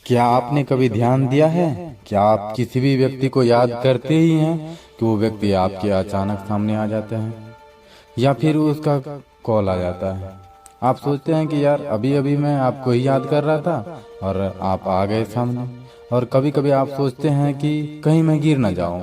क्या आपने कभी ध्यान दिया है? क्या आप किसी भी व्यक्ति को याद करते ही हैं कि वो व्यक्ति आपके अचानक सामने आ जाता है या फिर उसका कॉल आ जाता है। आप सोचते हैं कि यार अभी अभी मैं आपको ही याद कर रहा था और आप आ गए सामने। और कभी कभी आप सोचते हैं कि कहीं मैं गिर ना जाऊं,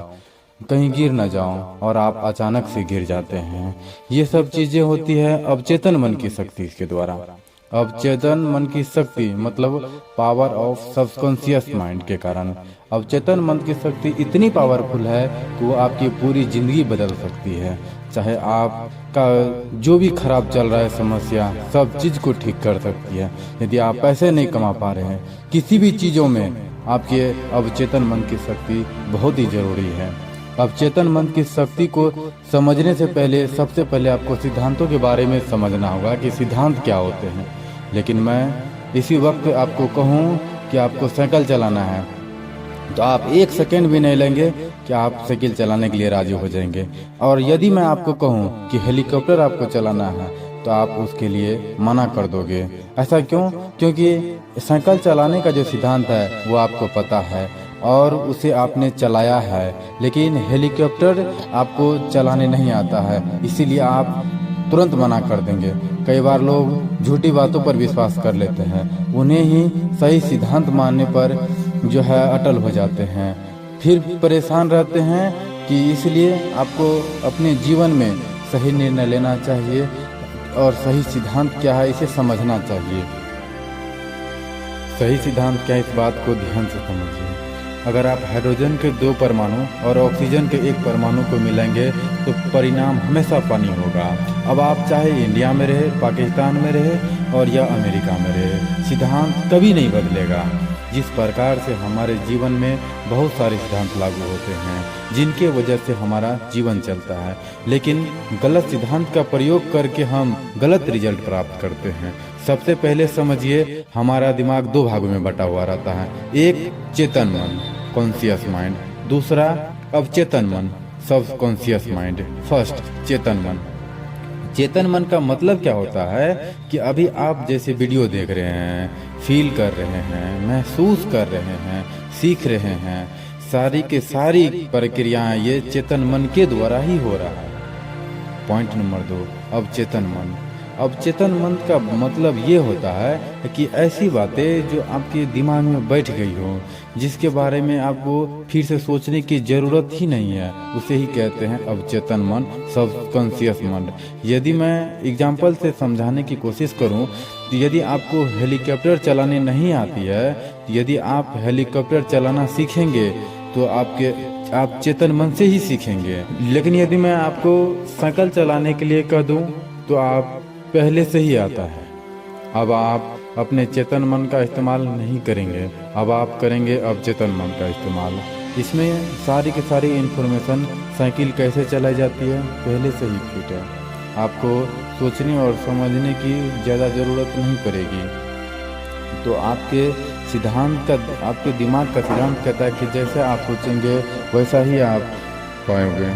कहीं गिर ना जाऊं, और आप अचानक से गिर जाते हैं। ये सब चीजें होती है अवचेतन मन की शक्ति के द्वारा। अवचेतन मन की शक्ति मतलब पावर ऑफ सबकॉन्शियस माइंड के कारण। अवचेतन मन की शक्ति इतनी पावरफुल है कि वो आपकी पूरी जिंदगी बदल सकती है। चाहे आपका जो भी खराब चल रहा है समस्या, सब चीज को ठीक कर सकती है। यदि आप पैसे नहीं कमा पा रहे हैं, किसी भी चीजों में आपके अवचेतन मन की शक्ति बहुत ही जरूरी है। अवचेतन मन की शक्ति को समझने से पहले सबसे पहले आपको सिद्धांतों के बारे में समझना होगा कि सिद्धांत क्या होते हैं। लेकिन मैं इसी वक्त आपको कहूँ कि आपको साइकिल चलाना है तो आप एक सेकेंड भी नहीं लेंगे कि आप साइकिल चलाने के लिए राजी हो जाएंगे। और यदि मैं आपको कहूँ कि हेलीकॉप्टर आपको चलाना है तो आप उसके लिए मना कर दोगे। ऐसा क्यों? क्योंकि साइकिल चलाने का जो सिद्धांत है वो आपको पता है और उसे आपने चलाया है, लेकिन हेलीकॉप्टर आपको चलाने नहीं आता है, इसीलिए आप तुरंत मना कर देंगे। कई बार लोग झूठी बातों पर विश्वास कर लेते हैं, उन्हें ही सही सिद्धांत मानने पर जो है अटल हो जाते हैं, फिर परेशान रहते हैं। कि इसलिए आपको अपने जीवन में सही निर्णय लेना चाहिए और सही सिद्धांत क्या है इसे समझना चाहिए। सही सिद्धांत क्या है इस बात को ध्यान से समझिए। अगर आप हाइड्रोजन के 2 परमाणु और ऑक्सीजन के 1 परमाणु को मिलाएंगे तो परिणाम हमेशा पानी होगा। अब आप चाहे इंडिया में रहे, पाकिस्तान में रहे और या अमेरिका में रहे, सिद्धांत कभी नहीं बदलेगा। जिस प्रकार से हमारे जीवन में बहुत सारे सिद्धांत लागू होते हैं जिनके वजह से हमारा जीवन चलता है, लेकिन गलत सिद्धांत का प्रयोग करके हम गलत रिजल्ट प्राप्त करते हैं। सबसे पहले समझिए, हमारा दिमाग 2 भागों में बटा हुआ रहता है। एक चेतन मन कॉन्शियस माइंड, दूसरा अवचेतन मन सब कॉन्शियस माइंड। फर्स्ट चेतन मन। चेतन मन का मतलब क्या होता है कि अभी आप जैसे वीडियो देख रहे हैं, फील कर रहे हैं, महसूस कर रहे हैं, सीख रहे हैं, सारी के सारी प्रक्रियाएं ये चेतन मन के द्वारा ही हो रहा है। पॉइंट नंबर 2, अवचेतन मन। अवचेतन मन का मतलब ये होता है कि ऐसी बातें जो आपके दिमाग में बैठ गई हो, जिसके बारे में आपको फिर से सोचने की जरूरत ही नहीं है, उसे ही कहते हैं अवचेतन मन, सबकॉन्शियस माइंड। यदि मैं एग्जाम्पल से समझाने की कोशिश करूं तो यदि आपको हेलीकॉप्टर चलाने नहीं आती है, यदि आप हेलीकॉप्टर चलाना सीखेंगे तो आप चेतन मन से ही सीखेंगे। लेकिन यदि मैं आपको साइकिल चलाने के लिए कह दूं तो आप पहले से ही आता है। अब आप अपने चेतन मन का इस्तेमाल नहीं करेंगे, अब आप करेंगे अवचेतन मन का इस्तेमाल। इसमें सारी की सारी इन्फॉर्मेशन साइकिल कैसे चलाई जाती है पहले से ही फिट है। आपको सोचने और समझने की ज़्यादा ज़रूरत नहीं पड़ेगी। तो आपके दिमाग का सिद्धांत कहता है कि जैसे आप सोचेंगे वैसा ही आप पाएंगे।